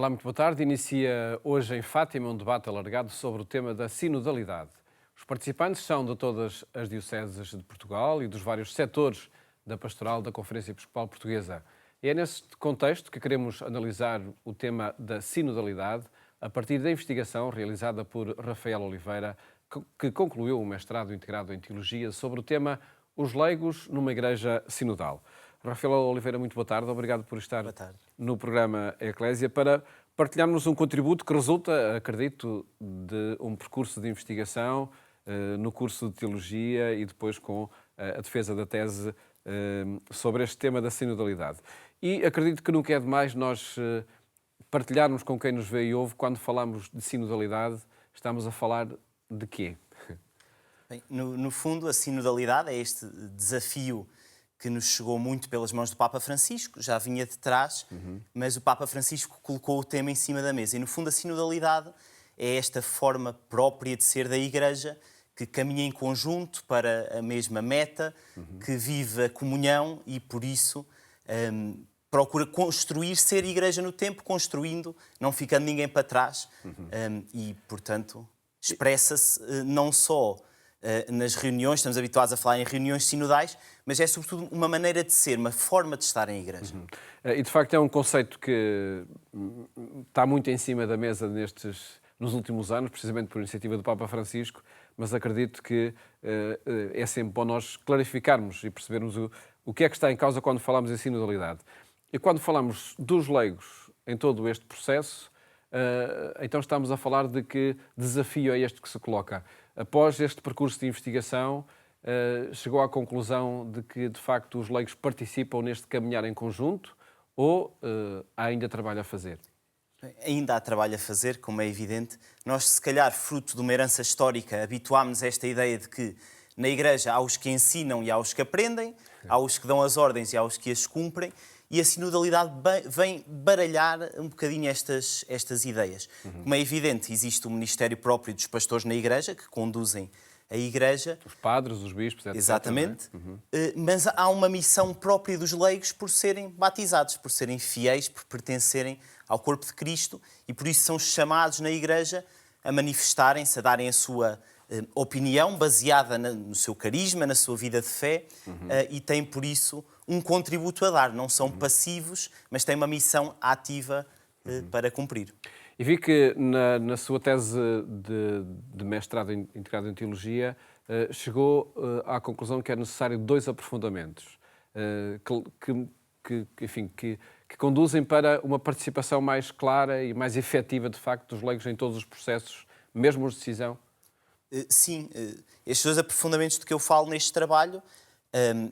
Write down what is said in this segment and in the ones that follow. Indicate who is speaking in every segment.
Speaker 1: Olá, muito boa tarde. Inicia hoje em Fátima um debate alargado sobre o tema da sinodalidade. Os participantes são de todas as dioceses de Portugal e dos vários setores da pastoral da Conferência Episcopal Portuguesa. E é neste contexto que queremos analisar o tema da sinodalidade a partir da investigação realizada por Rafael Oliveira, que concluiu um mestrado integrado em Teologia sobre o tema Os leigos numa Igreja Sinodal. Rafael Oliveira, muito boa tarde. Obrigado por estar no programa Eclésia para partilharmos um contributo que resulta, acredito, de um percurso de investigação no curso de Teologia e depois com a defesa da tese sobre este tema da sinodalidade. E acredito que nunca é demais nós partilharmos com quem nos vê e ouve, quando falamos de sinodalidade, estamos a falar de quê?
Speaker 2: Bem, no fundo, a sinodalidade é este desafio que nos chegou muito pelas mãos do Papa Francisco, já vinha de trás, mas o Papa Francisco colocou o tema em cima da mesa. E, no fundo, a sinodalidade é esta forma própria de ser da Igreja, que caminha em conjunto para a mesma meta, que vive a comunhão e, por isso, procura construir, ser Igreja no tempo, construindo, não ficando ninguém para trás. E, portanto, expressa-se não só nas reuniões, estamos habituados a falar em reuniões sinodais, mas é sobretudo uma maneira de ser, uma forma de estar em Igreja.
Speaker 1: E de facto é um conceito que está muito em cima da mesa nos últimos anos, precisamente por iniciativa do Papa Francisco, mas acredito que é sempre bom nós clarificarmos e percebermos o que é que está em causa quando falamos em sinodalidade. E quando falamos dos leigos em todo este processo, então estamos a falar de que desafio é este que se coloca. Após este percurso de investigação, chegou à conclusão de que, de facto, os leigos participam neste caminhar em conjunto ou há ainda trabalho a fazer?
Speaker 2: Ainda há trabalho a fazer, como é evidente. Nós, se calhar, fruto de uma herança histórica, habituámos-nos a esta ideia de que na Igreja há os que ensinam e há os que aprendem, há os que dão as ordens e há os que as cumprem, e a sinodalidade vem baralhar um bocadinho estas ideias. Como é evidente, existe o ministério próprio dos pastores na Igreja, que conduzem a Igreja.
Speaker 1: Os padres, os bispos, etc.
Speaker 2: Exatamente. Mas há uma missão própria dos leigos por serem batizados, por serem fiéis, por pertencerem ao corpo de Cristo, e por isso são chamados na Igreja a manifestarem-se, a darem a sua opinião baseada no seu carisma, na sua vida de fé, e têm, por isso, um contributo a dar. Não são passivos, mas têm uma missão ativa para cumprir.
Speaker 1: E vi que na sua tese de mestrado integrado em Teologia chegou à conclusão que é necessário 2 aprofundamentos que conduzem para uma participação mais clara e mais efetiva, de facto, dos leigos em todos os processos, mesmo os de decisão.
Speaker 2: Sim, estes 2 aprofundamentos de que eu falo neste trabalho,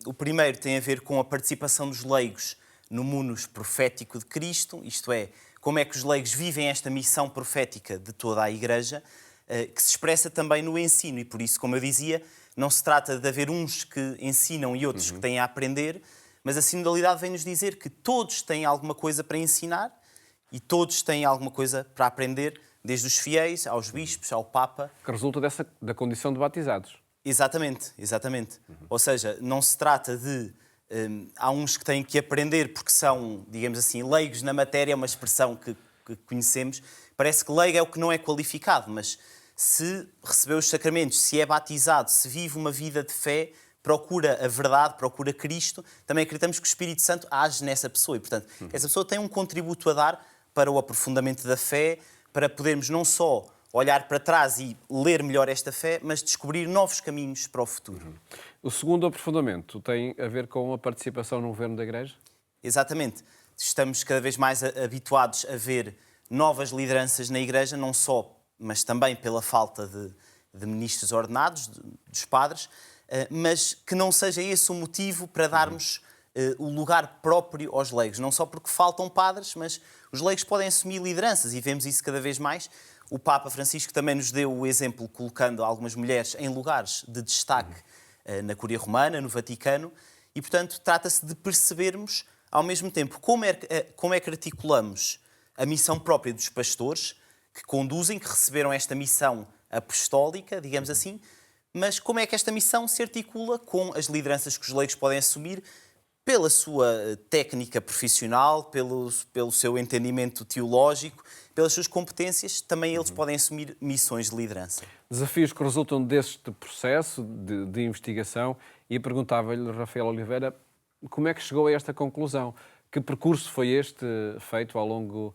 Speaker 2: o primeiro tem a ver com a participação dos leigos no munus profético de Cristo, isto é, como é que os leigos vivem esta missão profética de toda a Igreja, que se expressa também no ensino, e por isso, como eu dizia, não se trata de haver uns que ensinam e outros que têm a aprender, mas a sinodalidade vem-nos dizer que todos têm alguma coisa para ensinar e todos têm alguma coisa para aprender, desde os fiéis, aos bispos, ao Papa.
Speaker 1: Que resulta da condição de batizados.
Speaker 2: Exatamente. Ou seja, não se trata de... há uns que têm que aprender porque são, digamos assim, leigos na matéria, é uma expressão que conhecemos. Parece que leigo é o que não é qualificado, mas se recebeu os sacramentos, se é batizado, se vive uma vida de fé, procura a verdade, procura Cristo, também acreditamos que o Espírito Santo age nessa pessoa. E, portanto, essa pessoa tem um contributo a dar para o aprofundamento da fé, para podermos não só olhar para trás e ler melhor esta fé, mas descobrir novos caminhos para o futuro.
Speaker 1: O segundo aprofundamento tem a ver com a participação no governo da Igreja?
Speaker 2: Exatamente. Estamos cada vez mais habituados a ver novas lideranças na Igreja, não só, mas também pela falta de ministros ordenados, dos padres, mas que não seja esse o motivo para darmos o lugar próprio aos leigos. Não só porque faltam padres, mas os leigos podem assumir lideranças e vemos isso cada vez mais. O Papa Francisco também nos deu o exemplo colocando algumas mulheres em lugares de destaque na Cúria Romana, no Vaticano, e, portanto, trata-se de percebermos, ao mesmo tempo, como é que articulamos a missão própria dos pastores, que conduzem, que receberam esta missão apostólica, digamos assim, mas como é que esta missão se articula com as lideranças que os leigos podem assumir pela sua técnica profissional, pelo seu entendimento teológico, pelas suas competências, também eles podem assumir missões de liderança.
Speaker 1: Desafios que resultam deste processo de investigação, e perguntava-lhe, Rafael Oliveira, como é que chegou a esta conclusão? Que percurso foi este feito ao longo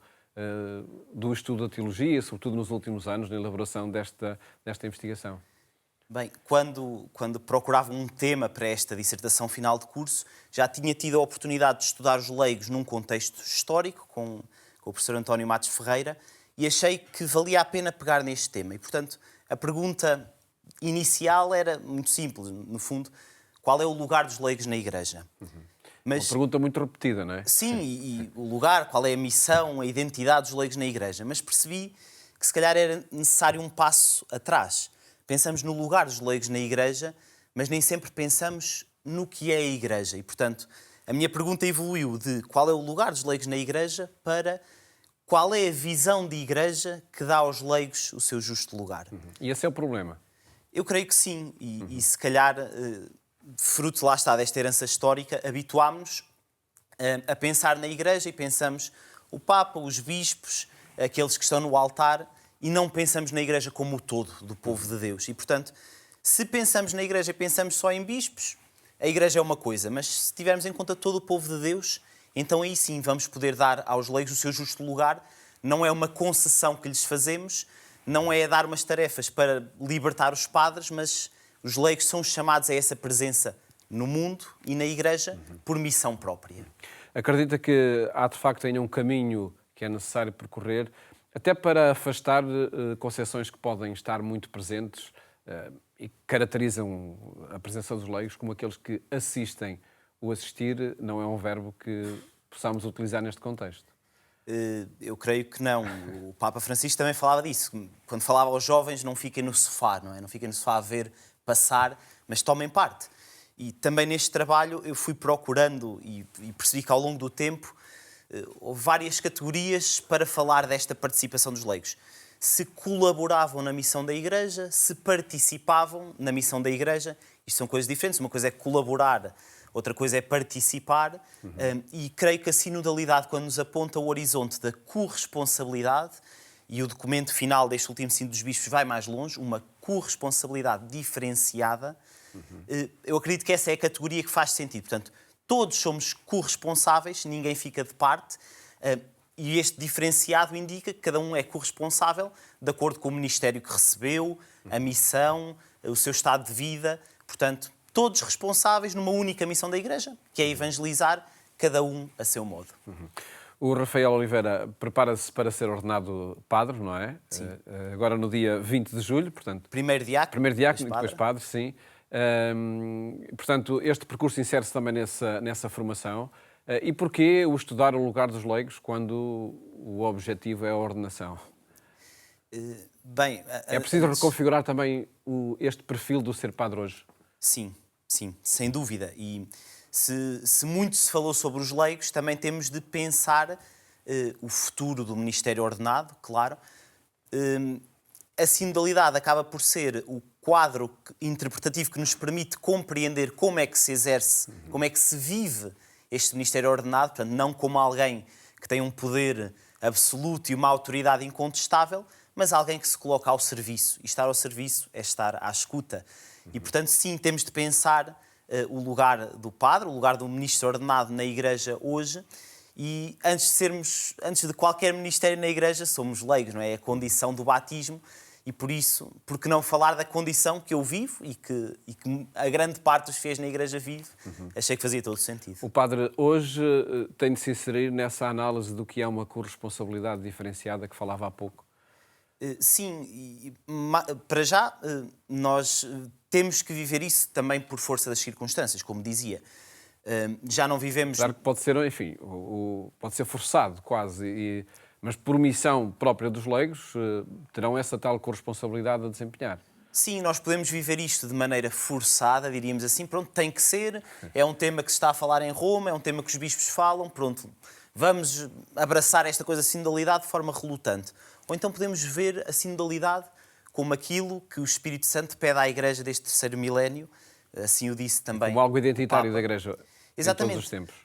Speaker 1: do estudo da teologia, sobretudo nos últimos anos, na elaboração desta investigação?
Speaker 2: Bem, quando procurava um tema para esta dissertação final de curso, já tinha tido a oportunidade de estudar os leigos num contexto histórico, com o professor António Matos Ferreira, e achei que valia a pena pegar neste tema. E, portanto, a pergunta inicial era muito simples, no fundo, qual é o lugar dos leigos na Igreja?
Speaker 1: Uma pergunta muito repetida, não é?
Speaker 2: Sim, e o lugar, qual é a missão, a identidade dos leigos na Igreja. Mas percebi que se calhar era necessário um passo atrás. Pensamos no lugar dos leigos na Igreja, mas nem sempre pensamos no que é a Igreja. E, portanto, a minha pergunta evoluiu de qual é o lugar dos leigos na Igreja para qual é a visão de Igreja que dá aos leigos o seu justo lugar.
Speaker 1: E esse é o problema?
Speaker 2: Eu creio que sim. E se calhar, fruto, lá está, desta herança histórica, habituámos-nos a pensar na Igreja e pensamos o Papa, os bispos, aqueles que estão no altar, e não pensamos na Igreja como o todo do povo de Deus. E, portanto, se pensamos na Igreja e pensamos só em bispos, a Igreja é uma coisa, mas se tivermos em conta todo o povo de Deus, então aí sim vamos poder dar aos leigos o seu justo lugar. Não é uma concessão que lhes fazemos, não é dar umas tarefas para libertar os padres, mas os leigos são chamados a essa presença no mundo e na Igreja por missão própria.
Speaker 1: Acredita que há de facto ainda um caminho que é necessário percorrer, até para afastar concepções que podem estar muito presentes e que caracterizam a presença dos leigos como aqueles que assistem. O assistir não é um verbo que possamos utilizar neste contexto.
Speaker 2: Eu creio que não. O Papa Francisco também falava disso. Quando falava aos jovens, não fiquem no sofá, não é? Não fiquem no sofá a ver passar, mas tomem parte. E também neste trabalho eu fui procurando e percebi que ao longo do tempo houve várias categorias para falar desta participação dos leigos. Se colaboravam na missão da Igreja, se participavam na missão da Igreja. Isto são coisas diferentes. Uma coisa é colaborar, outra coisa é participar. E creio que a sinodalidade, quando nos aponta o horizonte da corresponsabilidade, e o documento final deste último Sínodo dos Bispos vai mais longe, uma corresponsabilidade diferenciada, eu acredito que essa é a categoria que faz sentido. Portanto, todos somos corresponsáveis, ninguém fica de parte, e este diferenciado indica que cada um é corresponsável de acordo com o ministério que recebeu, a missão, o seu estado de vida. Portanto, todos responsáveis numa única missão da Igreja, que é evangelizar, cada um a seu modo.
Speaker 1: O Rafael Oliveira prepara-se para ser ordenado padre, não é?
Speaker 2: Sim.
Speaker 1: Agora no dia 20 de julho, portanto...
Speaker 2: Primeiro diácono
Speaker 1: e depois padre, sim. Portanto, este percurso insere-se também nessa formação. E porquê o estudar o lugar dos leigos quando o objetivo é a ordenação?
Speaker 2: Bem,
Speaker 1: é preciso reconfigurar também este perfil do ser padre hoje?
Speaker 2: Sim, sem dúvida. E se muito se falou sobre os leigos, também temos de pensar o futuro do ministério ordenado, claro. A sinodalidade acaba por ser o quadro interpretativo que nos permite compreender como é que se exerce, como é que se vive este ministério ordenado, portanto, não como alguém que tem um poder absoluto e uma autoridade incontestável, mas alguém que se coloca ao serviço. E estar ao serviço é estar à escuta. E, portanto, sim, temos de pensar o lugar do padre, o lugar do ministro ordenado na Igreja hoje. E antes de qualquer ministério na Igreja, somos leigos, não é? É a condição do batismo. E por isso, por que não falar da condição que eu vivo e que a grande parte dos fiéis na Igreja vive, achei que fazia todo o sentido.
Speaker 1: O padre hoje tem de se inserir nessa análise do que é uma corresponsabilidade diferenciada que falava há pouco?
Speaker 2: Sim, para já nós temos que viver isso também por força das circunstâncias, como dizia. Já não vivemos...
Speaker 1: Claro que pode ser, enfim, pode ser forçado quase, mas por missão própria dos leigos terão essa tal corresponsabilidade a desempenhar.
Speaker 2: Sim, nós podemos viver isto de maneira forçada, diríamos assim, pronto, tem que ser, é um tema que se está a falar em Roma, é um tema que os bispos falam, pronto, vamos abraçar esta coisa, a sinodalidade, de forma relutante. Ou então podemos ver a sinodalidade como aquilo que o Espírito Santo pede à Igreja deste terceiro milénio, assim o disse também.
Speaker 1: Como algo identitário da Igreja.
Speaker 2: Exatamente.
Speaker 1: em todos os tempos.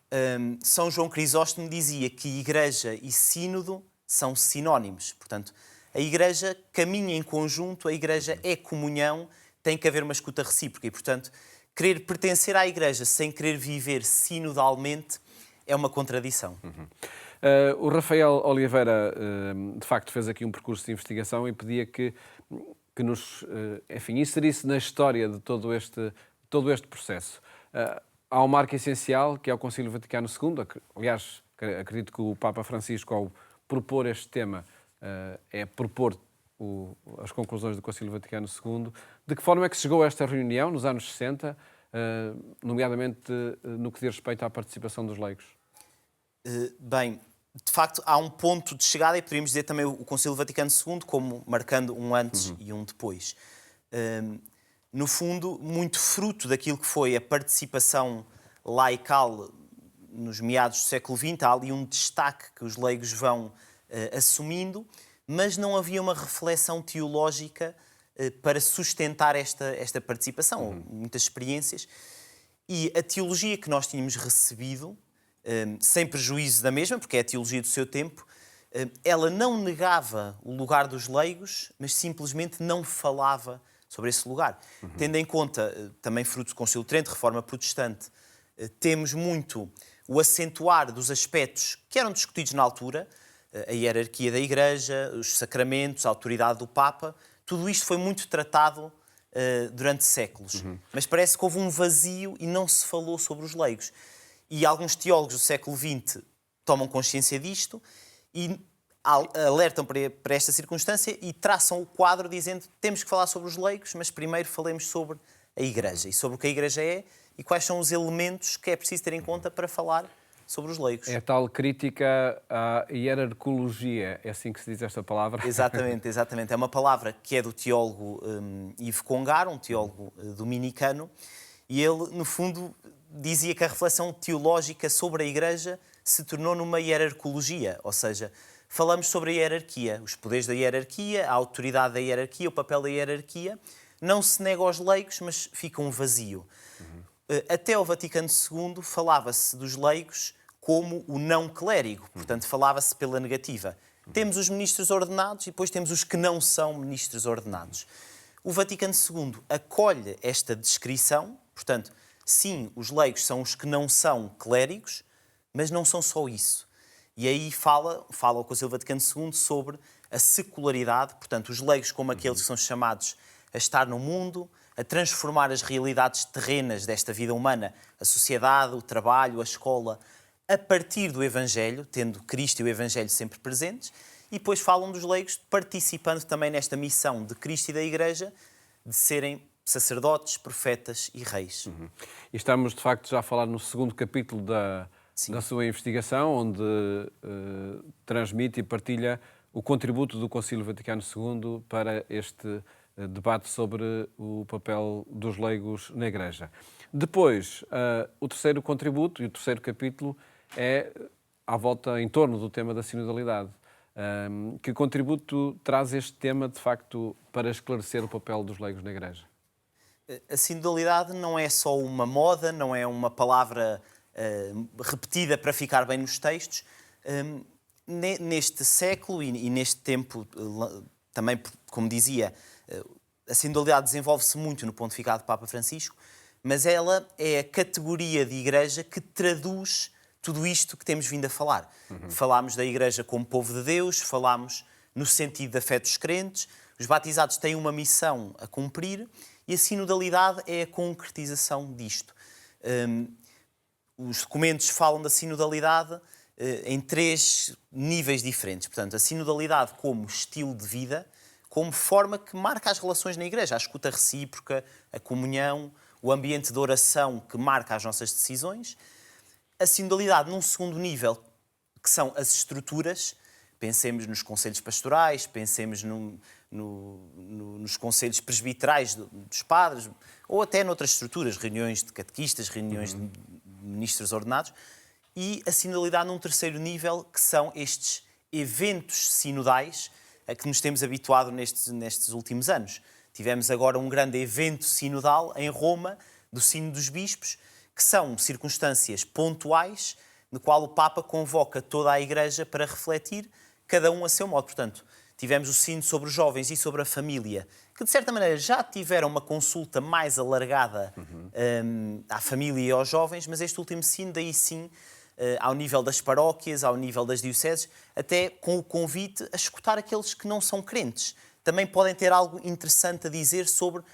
Speaker 2: São João Crisóstomo dizia que Igreja e Sínodo são sinónimos. Portanto, a Igreja caminha em conjunto, a Igreja é comunhão, tem que haver uma escuta recíproca e, portanto, querer pertencer à Igreja sem querer viver sinodalmente é uma contradição.
Speaker 1: O Rafael Oliveira, de facto, fez aqui um percurso de investigação e pedia que nos, enfim, inserisse na história de todo este processo. Há um marco essencial, que é o Concílio Vaticano II. Aliás, acredito que o Papa Francisco, ao propor este tema, é propor as conclusões do Concílio Vaticano II. De que forma é que se chegou a esta reunião, nos anos 60, nomeadamente no que diz respeito à participação dos leigos?
Speaker 2: Bem, de facto, há um ponto de chegada e poderíamos dizer também o Concílio Vaticano II como marcando um antes e um depois. No fundo, muito fruto daquilo que foi a participação laical nos meados do século XX, há ali um destaque que os leigos vão assumindo, mas não havia uma reflexão teológica para sustentar esta participação, muitas experiências. E a teologia que nós tínhamos recebido, sem prejuízo da mesma, porque é a teologia do seu tempo, ela não negava o lugar dos leigos, mas simplesmente não falava sobre esse lugar. Tendo em conta, também fruto do Concílio de Trento, Reforma Protestante, temos muito o acentuar dos aspectos que eram discutidos na altura, a hierarquia da Igreja, os sacramentos, a autoridade do Papa, tudo isto foi muito tratado durante séculos. Mas parece que houve um vazio e não se falou sobre os leigos. E alguns teólogos do século XX tomam consciência disto e alertam para esta circunstância e traçam o quadro dizendo que temos que falar sobre os leigos, mas primeiro falemos sobre a Igreja e sobre o que a Igreja é e quais são os elementos que é preciso ter em conta para falar sobre os leigos.
Speaker 1: É a tal crítica à hierarcologia, é assim que se diz esta palavra?
Speaker 2: Exatamente, exatamente. É uma palavra que é do teólogo Yves Congar, um teólogo dominicano, e ele, no fundo, dizia que a reflexão teológica sobre a Igreja se tornou numa hierarcologia, ou seja, falamos sobre a hierarquia, os poderes da hierarquia, a autoridade da hierarquia, o papel da hierarquia. Não se nega aos leigos, mas fica um vazio. Até ao Vaticano II falava-se dos leigos como o não clérigo, portanto falava-se pela negativa. Temos os ministros ordenados e depois temos os que não são ministros ordenados. O Vaticano II acolhe esta descrição, portanto, sim, os leigos são os que não são clérigos, mas não são só isso. E aí fala o Concílio Vaticano II sobre a secularidade, portanto, os leigos como aqueles que são chamados a estar no mundo, a transformar as realidades terrenas desta vida humana, a sociedade, o trabalho, a escola, a partir do Evangelho, tendo Cristo e o Evangelho sempre presentes, e depois falam dos leigos participando também nesta missão de Cristo e da Igreja, de serem sacerdotes, profetas e reis.
Speaker 1: E estamos, de facto, já a falar no segundo capítulo da sua investigação, onde transmite e partilha o contributo do Concílio Vaticano II para este debate sobre o papel dos leigos na Igreja. Depois, o terceiro contributo e o terceiro capítulo é à volta, em torno do tema da sinodalidade. Que contributo traz este tema, de facto, para esclarecer o papel dos leigos na Igreja?
Speaker 2: A sinodalidade não é só uma moda, não é uma palavra repetida para ficar bem nos textos. Neste século e neste tempo, também, como dizia, a sinodalidade desenvolve-se muito no pontificado do Papa Francisco, mas ela é a categoria de Igreja que traduz tudo isto que temos vindo a falar. Falámos da Igreja como povo de Deus, falámos no sentido da fé dos crentes, os batizados têm uma missão a cumprir e a sinodalidade é a concretização disto. Os documentos falam da sinodalidade em três níveis diferentes. Portanto, a sinodalidade como estilo de vida, como forma que marca as relações na Igreja, a escuta recíproca, a comunhão, o ambiente de oração que marca as nossas decisões. A sinodalidade num segundo nível, que são as estruturas. Pensemos nos conselhos pastorais, pensemos nos conselhos presbiterais dos padres, ou até noutras estruturas, reuniões de catequistas, reuniões de ministros ordenados. E a sinodalidade num terceiro nível, que são estes eventos sinodais a que nos temos habituado nestes últimos anos. Tivemos agora um grande evento sinodal em Roma, do Sínodo dos Bispos, que são circunstâncias pontuais, no qual o Papa convoca toda a Igreja para refletir, cada um a seu modo. Portanto, tivemos o sino sobre os jovens e sobre a família, que de certa maneira já tiveram uma consulta mais alargada à família e aos jovens, mas este último sino, daí sim, ao nível das paróquias, ao nível das dioceses, até com o convite a escutar aqueles que não são crentes. Também podem ter algo interessante a dizer sobre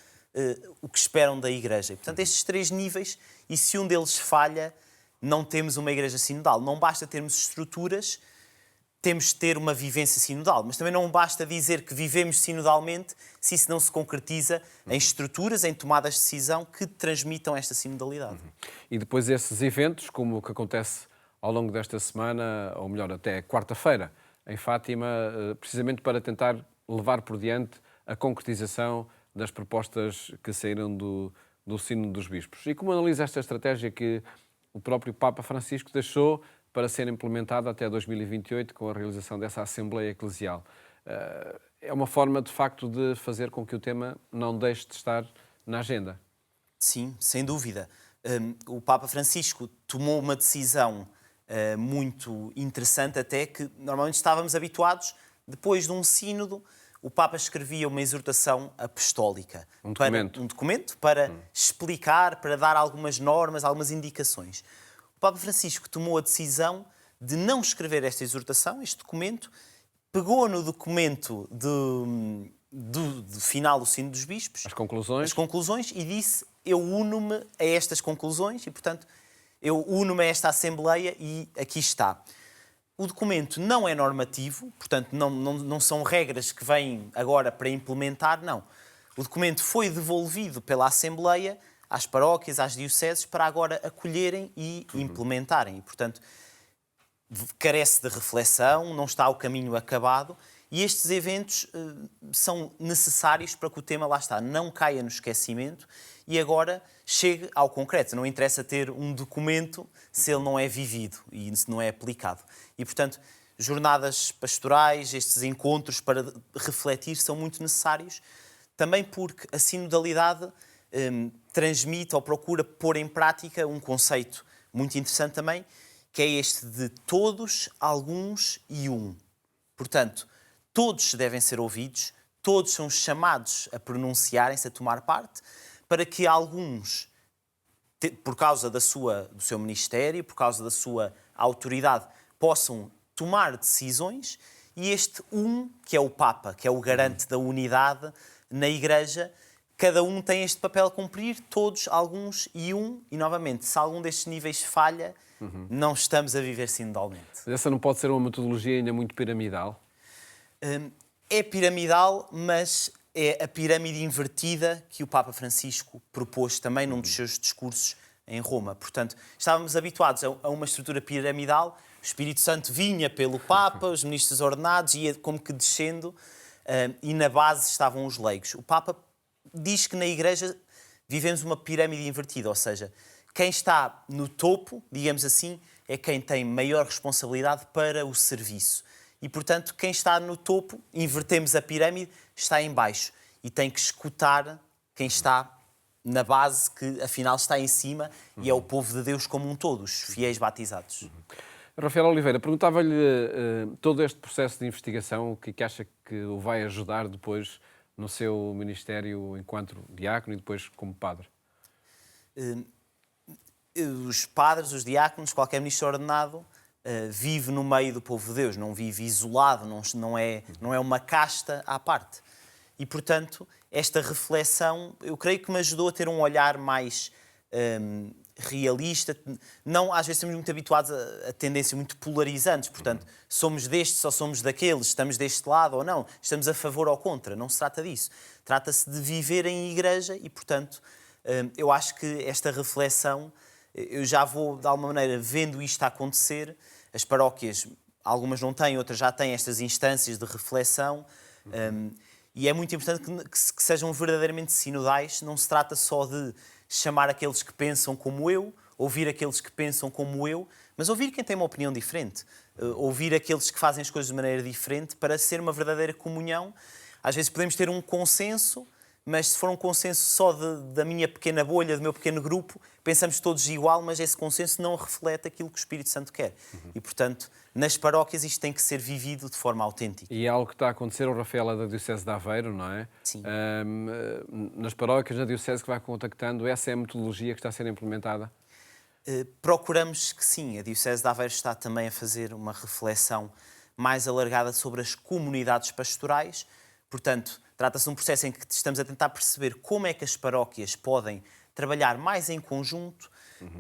Speaker 2: o que esperam da Igreja. E, portanto, estes 3 níveis, e se um deles falha, não temos uma Igreja sinodal. Não basta termos estruturas, temos de ter uma vivência sinodal. Mas também não basta dizer que vivemos sinodalmente se isso não se concretiza em estruturas, em tomadas de decisão que transmitam esta sinodalidade.
Speaker 1: E depois esses eventos, como o que acontece ao longo desta semana, ou melhor, até quarta-feira, em Fátima, precisamente para tentar levar por diante a concretização das propostas que saíram do Sínodo dos Bispos. E como analisa esta estratégia que o próprio Papa Francisco deixou para ser implementada até 2028 com a realização dessa Assembleia Eclesial? É uma forma, de facto, de fazer com que o tema não deixe de estar na agenda.
Speaker 2: Sim, sem dúvida. O Papa Francisco tomou uma decisão muito interessante, até que normalmente estávamos habituados, depois de um sínodo, o Papa escrevia uma exortação apostólica. Um documento para explicar, para dar algumas normas, algumas indicações. O Papa Francisco tomou a decisão de não escrever esta exortação, este documento, pegou no documento do final do Sínodo dos Bispos, as conclusões, e disse: eu uno-me a estas conclusões e, portanto, eu uno-me a esta Assembleia e aqui está. O documento não é normativo, portanto, não são regras que vêm agora para implementar, não. O documento foi devolvido pela Assembleia às paróquias, às dioceses, para agora acolherem e implementarem. E, portanto, carece de reflexão, não está o caminho acabado, e estes eventos são necessários para que o tema, lá está, não caia no esquecimento e agora chegue ao concreto. Não interessa ter um documento se ele não é vivido e se não é aplicado. E, portanto, jornadas pastorais, estes encontros para refletir são muito necessários, também porque a sinodalidade transmite ou procura pôr em prática um conceito muito interessante também, que é este de todos, alguns e um. Portanto, todos devem ser ouvidos, todos são chamados a pronunciarem-se, a tomar parte, para que alguns, por causa do seu ministério, por causa da sua autoridade, possam tomar decisões, e este que é o Papa, que é o garante da unidade na Igreja, cada um tem este papel a cumprir, todos, alguns e um, e novamente, se algum destes níveis falha, não estamos a viver sinodalmente.
Speaker 1: Essa não pode ser uma metodologia ainda muito piramidal?
Speaker 2: É piramidal, mas é a pirâmide invertida que o Papa Francisco propôs também num dos seus discursos em Roma. Portanto, estávamos habituados a uma estrutura piramidal, o Espírito Santo vinha pelo Papa, os ministros ordenados, ia como que descendo, e na base estavam os leigos. O Papa diz que na Igreja vivemos uma pirâmide invertida, ou seja, quem está no topo, digamos assim, é quem tem maior responsabilidade para o serviço. E, portanto, quem está no topo, invertemos a pirâmide, está em baixo e tem que escutar quem está na base, que afinal está em cima, e é o povo de Deus como um todo, os fiéis batizados.
Speaker 1: Rafael Oliveira, perguntava-lhe todo este processo de investigação, o que acha que o vai ajudar depois no seu ministério enquanto diácono e depois como padre?
Speaker 2: Os padres, os diáconos, qualquer ministro ordenado, vive no meio do povo de Deus, não vive isolado, não é uma casta à parte. E, portanto, esta reflexão, eu creio que me ajudou a ter um olhar mais realista. Não, às vezes estamos muito habituados a tendências muito polarizantes, portanto, somos destes ou somos daqueles, estamos deste lado ou não, estamos a favor ou contra, não se trata disso. Trata-se de viver em igreja e, portanto, eu acho que esta reflexão, eu já vou, de alguma maneira, vendo isto a acontecer. As paróquias, algumas não têm, outras já têm estas instâncias de reflexão, e é muito importante que sejam verdadeiramente sinodais. Não se trata só de chamar aqueles que pensam como eu, ouvir aqueles que pensam como eu, mas ouvir quem tem uma opinião diferente, ouvir aqueles que fazem as coisas de maneira diferente, para ser uma verdadeira comunhão. Às vezes podemos ter um consenso, mas se for um consenso só da minha pequena bolha, do meu pequeno grupo, pensamos todos igual, mas esse consenso não reflete aquilo que o Espírito Santo quer. E, portanto, nas paróquias isto tem que ser vivido de forma autêntica.
Speaker 1: E é algo que está a acontecer, o Rafael é da Diocese de Aveiro, não é?
Speaker 2: Sim.
Speaker 1: Nas paróquias, na Diocese que vai contactando, essa é a metodologia que está a ser implementada?
Speaker 2: Procuramos que sim. A Diocese de Aveiro está também a fazer uma reflexão mais alargada sobre as comunidades pastorais. Portanto, trata-se de um processo em que estamos a tentar perceber como é que as paróquias podem trabalhar mais em conjunto,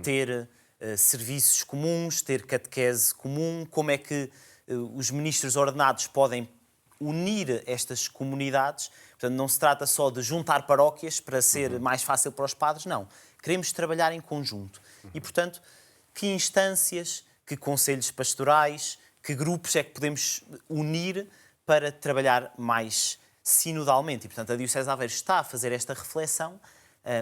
Speaker 2: ter serviços comuns, ter catequese comum, como é que os ministros ordenados podem unir estas comunidades. Portanto, não se trata só de juntar paróquias para ser mais fácil para os padres, não. Queremos trabalhar em conjunto. E, portanto, que instâncias, que conselhos pastorais, que grupos é que podemos unir para trabalhar mais sinodalmente. E, portanto, a Diocese de Aveiro está a fazer esta reflexão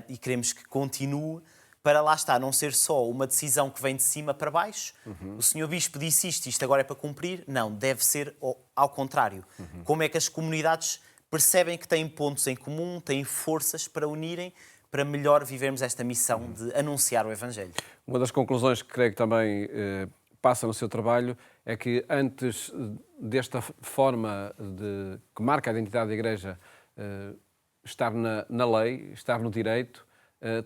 Speaker 2: e queremos que continue para lá estar, não ser só uma decisão que vem de cima para baixo. O Senhor Bispo disse isto agora é para cumprir. Não, deve ser ao contrário. Como é que as comunidades percebem que têm pontos em comum, têm forças para unirem, para melhor vivermos esta missão de anunciar o Evangelho.
Speaker 1: Uma das conclusões que creio que também passa no seu trabalho é que antes desta forma que marca a identidade da Igreja estar na lei, estar no direito,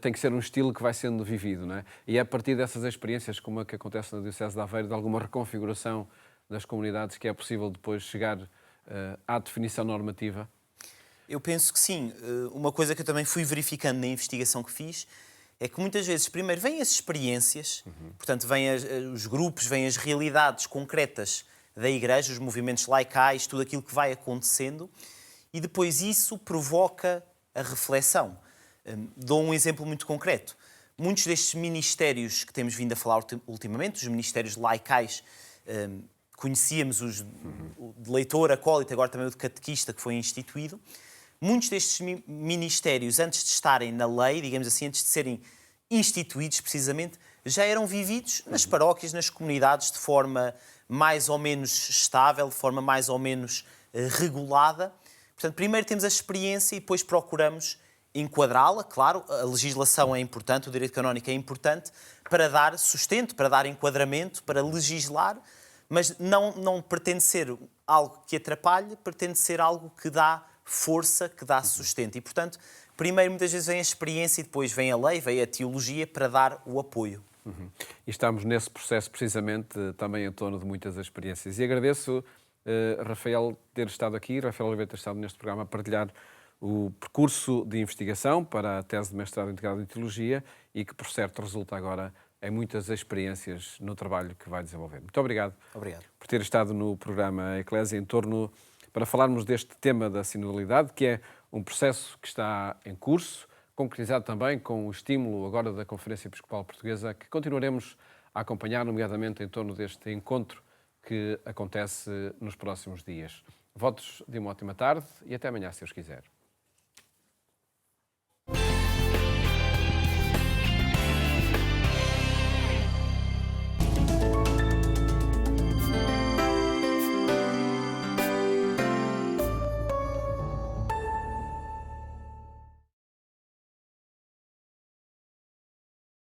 Speaker 1: tem que ser um estilo que vai sendo vivido, não é? E é a partir dessas experiências, como a que acontece na Diocese de Aveiro, de alguma reconfiguração das comunidades, que é possível depois chegar à definição normativa?
Speaker 2: Eu penso que sim. Uma coisa que eu também fui verificando na investigação que fiz é que muitas vezes, primeiro, vêm as experiências, portanto, vêm os grupos, vêm as realidades concretas da Igreja, os movimentos laicais, tudo aquilo que vai acontecendo, e depois isso provoca a reflexão. Dou um exemplo muito concreto. Muitos destes ministérios que temos vindo a falar ultimamente, os ministérios laicais, conhecíamos o de leitor, acólito, agora também o de catequista, que foi instituído. Muitos destes ministérios, antes de estarem na lei, digamos assim, antes de serem instituídos precisamente, já eram vividos nas paróquias, nas comunidades, de forma mais ou menos estável, de forma mais ou menos regulada. Portanto, primeiro temos a experiência e depois procuramos enquadrá-la. Claro, a legislação é importante, o direito canónico é importante para dar sustento, para dar enquadramento, para legislar, mas não pretende ser algo que atrapalhe, pretende ser algo que dá força, que dá sustento. E, portanto, primeiro muitas vezes vem a experiência e depois vem a lei, vem a teologia para dar o apoio.
Speaker 1: E estamos nesse processo precisamente também em torno de muitas experiências. E agradeço, Rafael, ter estado aqui, Rafael Oliveira ter estado neste programa a partilhar o percurso de investigação para a tese de mestrado integrado em Teologia e que, por certo, resulta agora em muitas experiências no trabalho que vai desenvolver. Muito obrigado, por ter estado no programa Eclésia para falarmos deste tema da sinodalidade, que é um processo que está em curso, concretizado também com o estímulo agora da Conferência Episcopal Portuguesa, que continuaremos a acompanhar, nomeadamente em torno deste encontro que acontece nos próximos dias. Votos de uma ótima tarde e até amanhã, se Deus quiser.